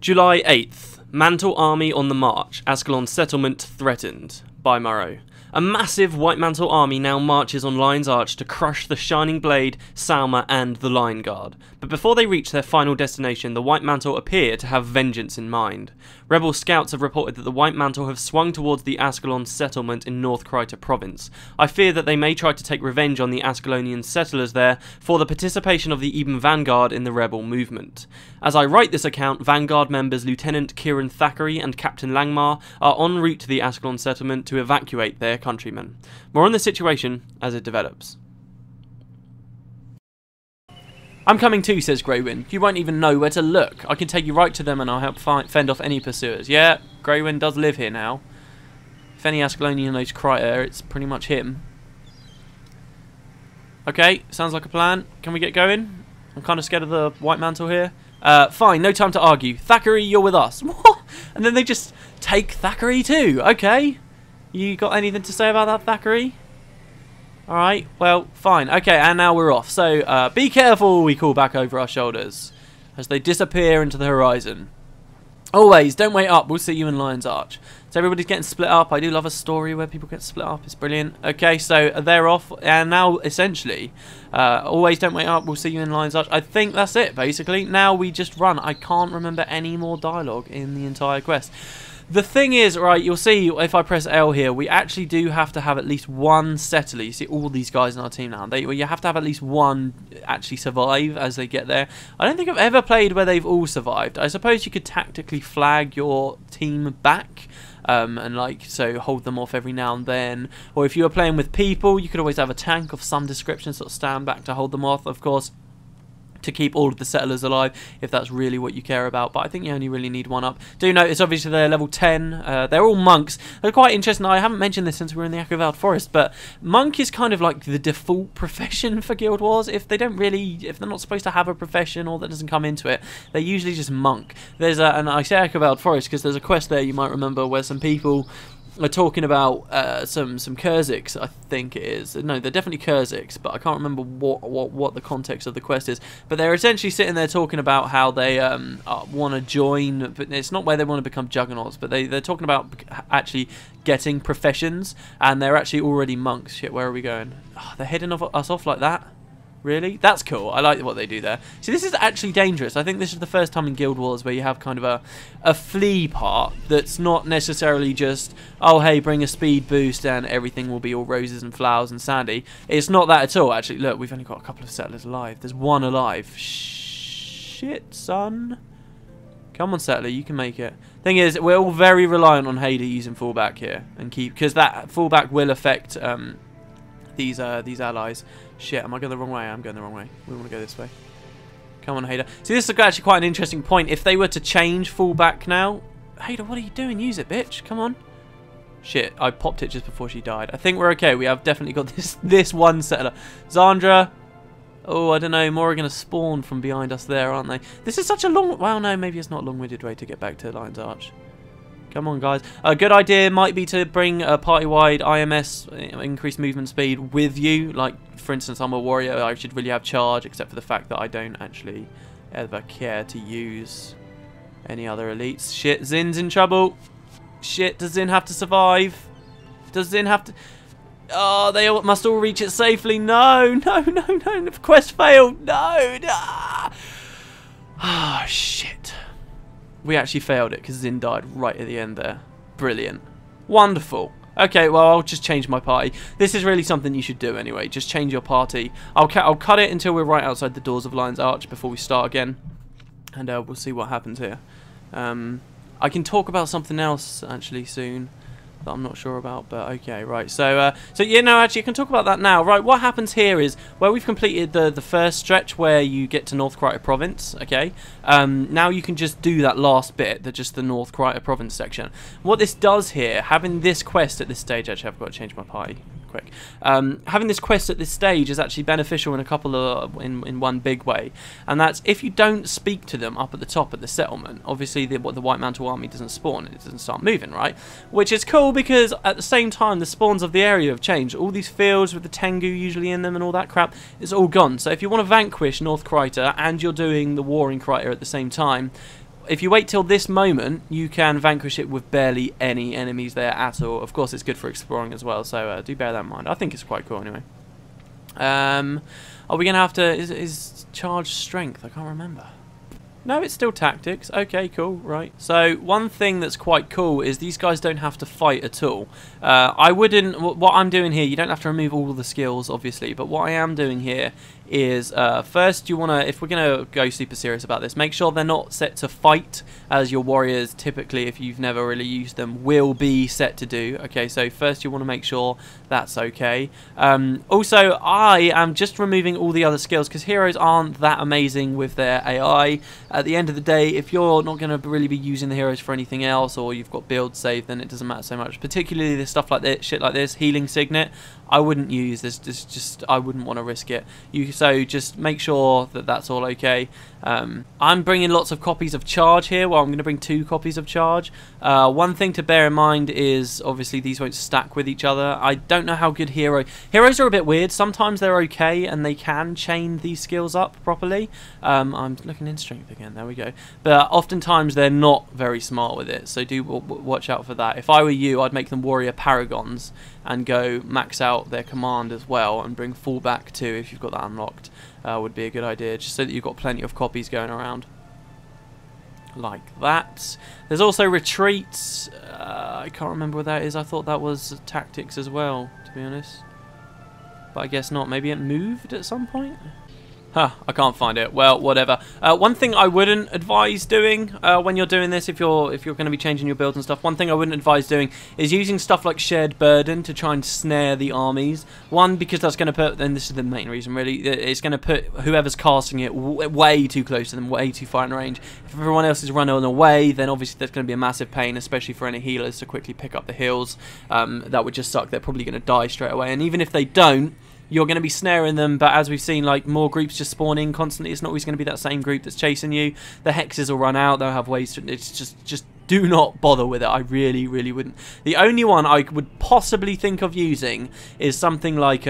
July 8th. Mantle army on the march. Ascalon settlement threatened. By Morrow. A massive White Mantle army now marches on Lion's Arch to crush the Shining Blade, Salma and the Lion Guard. But before they reach their final destination, the White Mantle appear to have vengeance in mind. Rebel scouts have reported that the White Mantle have swung towards the Ascalon settlement in North Kryta province. I fear that they may try to take revenge on the Ascalonian settlers there for the participation of the Eben Vanguard in the rebel movement. As I write this account, Vanguard members Lieutenant Kieran Thackeray and Captain Langmar are en route to the Ascalon settlement to evacuate their countrymen. More on the situation as it develops. I'm coming too, says Greywind. You won't even know where to look. I can take you right to them and I'll help fend off any pursuers. Yeah, Greywind does live here now. If any Ascalonian knows Kryta, it's pretty much him. Okay, sounds like a plan. Can we get going? I'm kind of scared of the White Mantle here. Fine, no time to argue. Thackeray, you're with us. What? And then they just take Thackeray too. Okay. You got anything to say about that, Thackeray? Alright, well, fine. Okay, and now we're off. So, be careful, we call back over our shoulders as they disappear into the horizon. Always, don't wait up. We'll see you in Lion's Arch. So everybody's getting split up. I do love a story where people get split up. It's brilliant. Okay, so they're off. And now, essentially, always don't wait up. We'll see you in Lion's Arch. I think that's it, basically. Now we just run. I can't remember any more dialogue in the entire quest. The thing is, right, you'll see if I press L here, we actually do have to have at least one settler. You see all these guys in our team now. You have to have at least one actually survive as they get there. I don't think I've ever played where they've all survived. I suppose you could tactically flag your team back. And like, so hold them off every now and then. Or if you were playing with people, you could always have a tank of some description, sort of stand back to hold them off, of course, to keep all of the settlers alive, if that's really what you care about. But I think you only really need one up. Do notice, obviously, they're level 10. They're all monks. They're quite interesting. I haven't mentioned this since we were in the Echovald Forest, but monk is kind of like the default profession for Guild Wars. If they're not supposed to have a profession or that doesn't come into it, they're usually just monk. There's and I say Echovald Forest because there's a quest there you might remember where some people are talking about some Kurziks, I think it is. No, they're definitely Kurziks, but I can't remember what the context of the quest is. But they're essentially sitting there talking about how they want to join, but it's not where they want to become juggernauts, but they're talking about actually getting professions, and they're actually already monks. Shit, where are we going? Oh, they're heading us off like that? Really? That's cool. I like what they do there. See, this is actually dangerous. I think this is the first time in Guild Wars where you have kind of a flea part that's not necessarily just, oh, hey, bring a speed boost and everything will be all roses and flowers and sandy. It's not that at all, actually. Look, we've only got a couple of settlers alive. There's one alive. Shit, son. Come on, settler, you can make it. Thing is, we're all very reliant on Hader using fullback here, and because that fullback will affect these allies. Shit, am I going the wrong way? I'm going the wrong way. We want to go this way. Come on, Hader. See, this is actually quite an interesting point. If they were to change fullback now... Hader, what are you doing? Use it, bitch. Come on. Shit, I popped it just before she died. I think we're okay. We have definitely got this one settler. Zandra. Oh, I don't know. More are going to spawn from behind us there, aren't they? This is such a long... Well, no, maybe it's not a long-winded way to get back to Lion's Arch. Come on, guys. A good idea might be to bring a party-wide IMS, increased movement speed, with you. Like, for instance, I'm a warrior. I should really have charge, except for the fact that I don't actually ever care to use any other elites. Shit, Zin's in trouble. Shit, does Zin have to survive? Does Zin have to... Oh, they must all reach it safely. No, no, no, no. The quest failed. No, no. Ah, shit. We actually failed it because Zin died right at the end there. Brilliant. Wonderful. Okay, well, I'll just change my party. This is really something you should do anyway. Just change your party. I'll cut it until we're right outside the doors of Lion's Arch before we start again. And we'll see what happens here. I can talk about something else, actually, soon. That I'm not sure about, but okay, right. So yeah, no, actually, I can talk about that now. Right, what happens here is where we've completed the first stretch where you get to North Kryta Province. Okay, now you can just do that last bit, just the North Kryta Province section. What this does here, having this quest at this stage, actually, I've got to change my party quick. Having this quest at this stage is actually beneficial in a couple of in one big way, and that's if you don't speak to them up at the top at the settlement. Obviously, the White Mantle army doesn't spawn; it doesn't start moving, right? Which is cool because at the same time, the spawns of the area have changed. All these fields with the Tengu usually in them and all that crap is all gone. So if you want to vanquish North Kryta and you're doing the war in Kryta at the same time, if you wait till this moment, you can vanquish it with barely any enemies there at all. Of course, it's good for exploring as well, so do bear that in mind. I think it's quite cool anyway. Are we going to have to... Is charge strength? I can't remember. No, it's still tactics. Okay, cool, right. So, one thing that's quite cool is these guys don't have to fight at all. I wouldn't... What I'm doing here, you don't have to remove all the skills, obviously, but what I am doing here is, first you want to... If we're going to go super serious about this, make sure they're not set to fight, as your warriors, typically, if you've never really used them, will be set to do. Okay, so first you want to make sure that's okay. Also, I am just removing all the other skills, because heroes aren't that amazing with their AI. At the end of the day, if you're not going to really be using the heroes for anything else, or you've got builds saved, then it doesn't matter so much. Particularly this stuff like this, shit like this, healing signet, I wouldn't use this. Just I wouldn't want to risk it. So just make sure that that's all okay. I'm bringing lots of copies of charge here. Well, I'm going to bring 2 copies of charge. One thing to bear in mind is obviously these won't stack with each other. I don't know how good heroes are a bit weird. Sometimes they're okay and they can chain these skills up properly. I'm looking in strength again. There we go. But oftentimes they're not very smart with it, so do watch out for that. If I were you, I'd make them warrior paragons and go max out their command as well and bring fallback too if you've got that unlocked. Would be a good idea, just so that you've got plenty of copies going around. Like that. There's also retreats. I can't remember what that is. I thought that was tactics as well, to be honest. But I guess not. Maybe it moved at some point? Huh, I can't find it. Well, whatever. One thing I wouldn't advise doing when you're doing this, if you're going to be changing your builds and stuff, one thing I wouldn't advise doing is using stuff like shared burden to try and snare the armies. One, because that's going to put, and this is the main reason really, it's going to put whoever's casting it way too close to them, way too far in range. If everyone else is running away, then obviously that's going to be a massive pain, especially for any healers to quickly pick up the heals. That would just suck. They're probably going to die straight away, and even if they don't, you're going to be snaring them, but as we've seen, like, more groups just spawn in constantly. It's not always going to be that same group that's chasing you. The hexes will run out. They'll have ways to... It's just do not bother with it. I really, really wouldn't. The only one I would possibly think of using is something like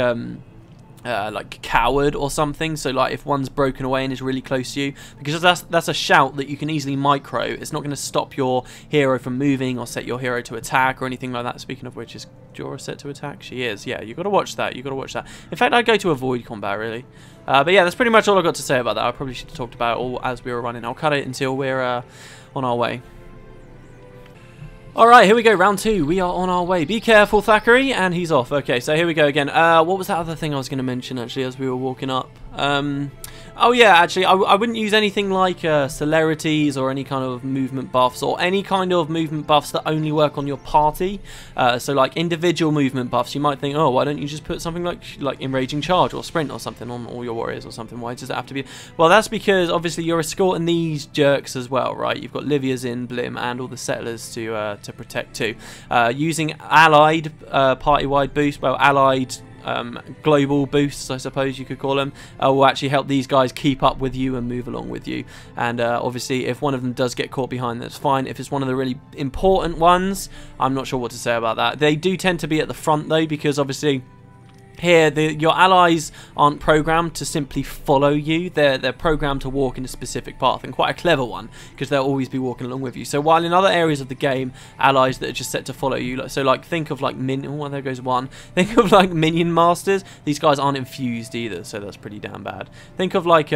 coward or something. So like if one's broken away and is really close to you, because that's a shout that you can easily micro. It's not going to stop your hero from moving or set your hero to attack or anything like that. Speaking of which, is Jorah set to attack? She is. Yeah, you got to watch that. You got to watch that. In fact, I'd go to avoid combat really. But yeah, that's pretty much all I got to say about that. I probably should have talked about it all as we were running. I'll cut it until we're on our way. Alright, here we go, round 2. We are on our way. Be careful, Thackeray, and he's off. Okay, so here we go again. What was that other thing I was going to mention, actually, as we were walking up? Oh yeah, actually, I wouldn't use anything like celerities or any kind of movement buffs or any kind of movement buffs that only work on your party. So like individual movement buffs, you might think, oh, why don't you just put something like Enraging Charge or Sprint or something on all your warriors or something? Why does it have to be? Well, that's because obviously you're escorting these jerks as well, right? You've got Livia's in, Blim, and all the settlers to protect too. Using allied party-wide boost, well, allied global boosts, I suppose you could call them, will actually help these guys keep up with you and move along with you. And obviously if one of them does get caught behind, that's fine. If it's one of the really important ones, I'm not sure what to say about that. They do tend to be at the front though, because obviously here, your allies aren't programmed to simply follow you. They're programmed to walk in a specific path, and quite a clever one, because they'll always be walking along with you. So while in other areas of the game, allies that are just set to follow you, so like think of like oh, there goes one. Think of like minion masters. These guys aren't infused either, so that's pretty damn bad. Think of like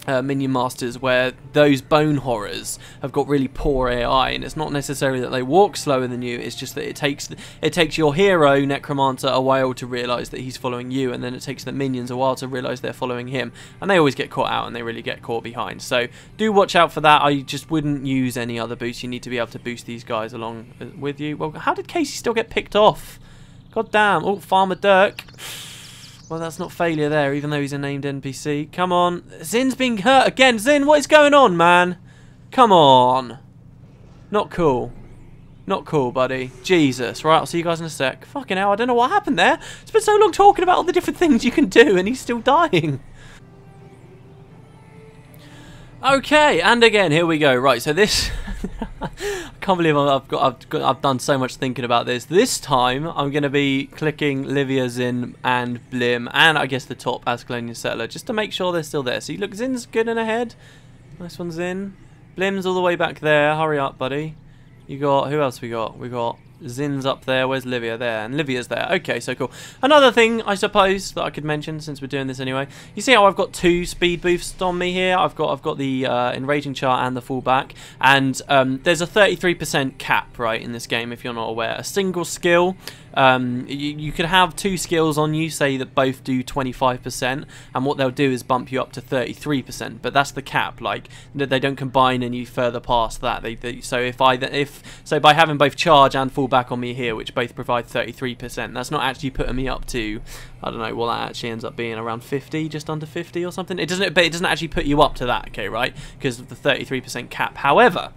minion masters, where those bone horrors have got really poor AI, and it's not necessarily that they walk slower than you, it's just that it takes your hero necromancer a while to realise that he's following you, and then it takes the minions a while to realise they're following him, and they always get caught out and they really get caught behind. So do watch out for that. I just wouldn't use any other boost. You need to be able to boost these guys along with you. Well, how did Casey still get picked off? God damn. Oh, Farmer Dirk. Well, that's not failure there, even though he's a named NPC. Come on. Zin's being hurt again. Zin, what is going on, man? Come on. Not cool. Not cool, buddy. Jesus. Right, I'll see you guys in a sec. Fucking hell, I don't know what happened there. It's been so long talking about all the different things you can do, and he's still dying. Okay, and again, here we go. Right, so this... I can't believe I've done so much thinking about this. This time, I'm going to be clicking Livia, Zin, and Blim, and I guess the top Ascalonian settler, just to make sure they're still there. See, look, Zin's good and ahead. Nice one, Zin. Blim's all the way back there. Hurry up, buddy. You got... Who else we got? We got... Zin's up there. Where's Livia? There. And Livia's there. Okay, so cool. Another thing, I suppose, that I could mention since we're doing this anyway. You see how I've got 2 speed boosts on me here? I've got the enraging chart and the fallback. And there's a 33% cap, right, in this game, if you're not aware. A single skill... you could have 2 skills on you, say that both do 25%, and what they'll do is bump you up to 33%. But that's the cap. Like they don't combine any further past that. So by having both charge and fallback on me here, which both provide 33%, that's not actually putting me up to, I don't know, well that actually ends up being around 50, just under 50 or something. But it doesn't actually put you up to that, okay, right? Because of the 33% cap. However.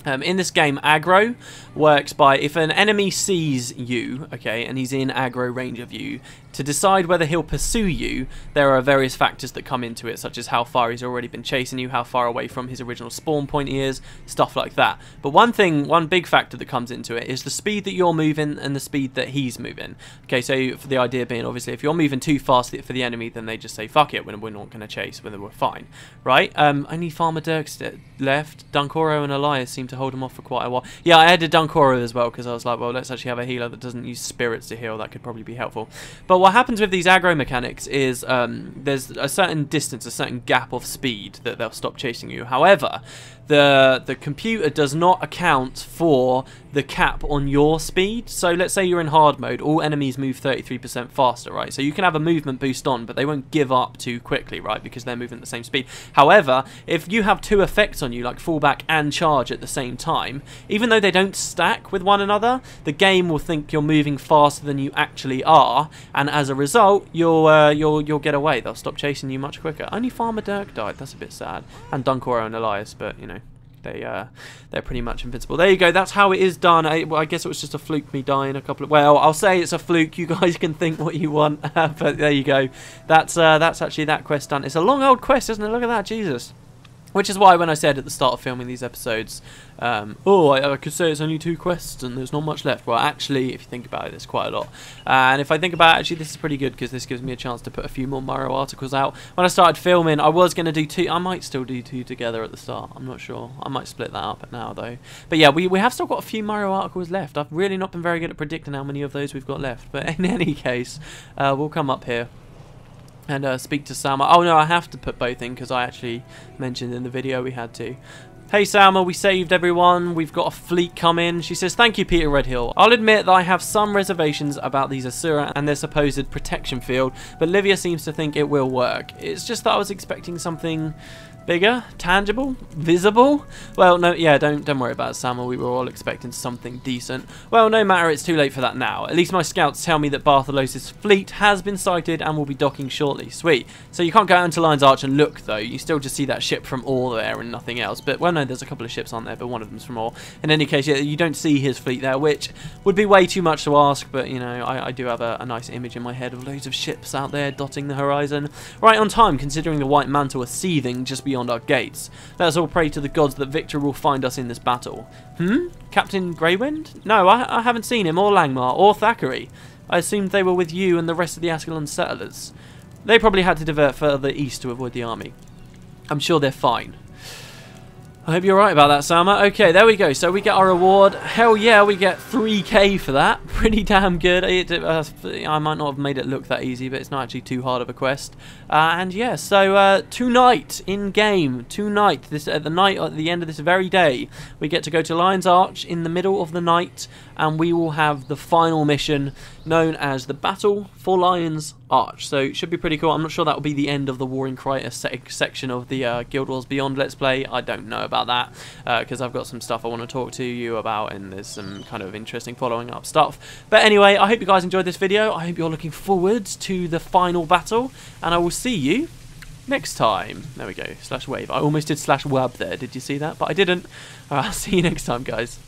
In this game, aggro works by if an enemy sees you, okay, and he's in aggro range of you, to decide whether he'll pursue you, there are various factors that come into it, such as how far he's already been chasing you, how far away from his original spawn point he is, stuff like that. But one big factor that comes into it is the speed that you're moving and the speed that he's moving. Okay, so for the idea being, obviously, if you're moving too fast for the enemy, then they just say, fuck it, we're not going to chase, whether we're fine, right? Only Farmer Dirk's left. Dunkoro and Elias seem to hold him off for quite a while. Yeah, I added Dunkoro as well, because I was like, well, let's actually have a healer that doesn't use spirits to heal. That could probably be helpful. But what happens with these aggro mechanics is there's a certain distance, a certain gap of speed that they'll stop chasing you. However, the computer does not account for the cap on your speed. So let's say you're in hard mode, all enemies move 33% faster, right? So you can have a movement boost on, but they won't give up too quickly, right? Because they're moving at the same speed. However, if you have 2 effects on you, like fallback and charge at the same time, even though they don't stack with one another, the game will think you're moving faster than you actually are, and as a result, you'll get away. They'll stop chasing you much quicker. Only Farmer Dirk died. That's a bit sad. And Dunkoro and Elias, but you know. They're pretty much invincible. There you go. That's how it is done. I guess it was just a fluke, me dying a couple of... Well, I'll say it's a fluke. You guys can think what you want. But there you go. That's actually that quest done. It's a long old quest, isn't it? Look at that. Jesus. Which is why when I said at the start of filming these episodes, I could say it's only 2 quests and there's not much left. Well, actually, if you think about it, there's quite a lot. And if I think about it, actually, this is pretty good because this gives me a chance to put a few more Mario articles out. When I started filming, I was going to do 2. I might still do 2 together at the start. I'm not sure. I might split that up now, though. But yeah, we have still got a few Mario articles left. I've really not been very good at predicting how many of those we've got left. But in any case, we'll come up here and speak to Salma. Oh no, I have to put both in because I actually mentioned in the video we had to. Hey Salma, we saved everyone. We've got a fleet coming. She says, thank you, Peter Redhill. I'll admit that I have some reservations about these Asura and their supposed protection field, but Livia seems to think it will work. It's just that I was expecting something bigger, tangible, visible. Well, no, yeah, don't worry about it, Salma. We were all expecting something decent. Well, no matter, it's too late for that now. At least my scouts tell me that Bartholos's fleet has been sighted and will be docking shortly. Sweet. So you can't go out into Lion's Arch and look, though. You still just see that ship from Ore there and nothing else. But, well, no, there's a couple of ships on there, but one of them's from Ore. In any case, yeah, you don't see his fleet there, which would be way too much to ask, but, you know, I do have a nice image in my head of loads of ships out there dotting the horizon. Right on time, considering the White Mantle are seething just beyond our gates. Let us all pray to the gods that victory will find us in this battle. Captain Greywind? No, I haven't seen him, or Langmar, or Thackeray. I assumed they were with you and the rest of the Ascalon settlers. They probably had to divert further east to avoid the army. I'm sure they're fine. I hope you're right about that, Salma. Okay, there we go. So we get our reward. Hell yeah, we get 3k for that. Pretty damn good. I might not have made it look that easy, but it's not actually too hard of a quest. And yeah, so tonight in game, tonight, at the end of this very day, we get to go to Lion's Arch in the middle of the night, and we will have the final mission known as the Battle for Lion's Arch. So it should be pretty cool. I'm not sure that will be the end of the War in Kryta section of the Guild Wars Beyond Let's Play. I don't know about that because I've got some stuff I want to talk to you about, and there's some kind of interesting following up stuff. But anyway, I hope you guys enjoyed this video. I hope you're looking forward to the final battle, and I will see you next time. There we go, /wave. I almost did /wab there. Did you see that? But I didn't. I'll see you next time, guys.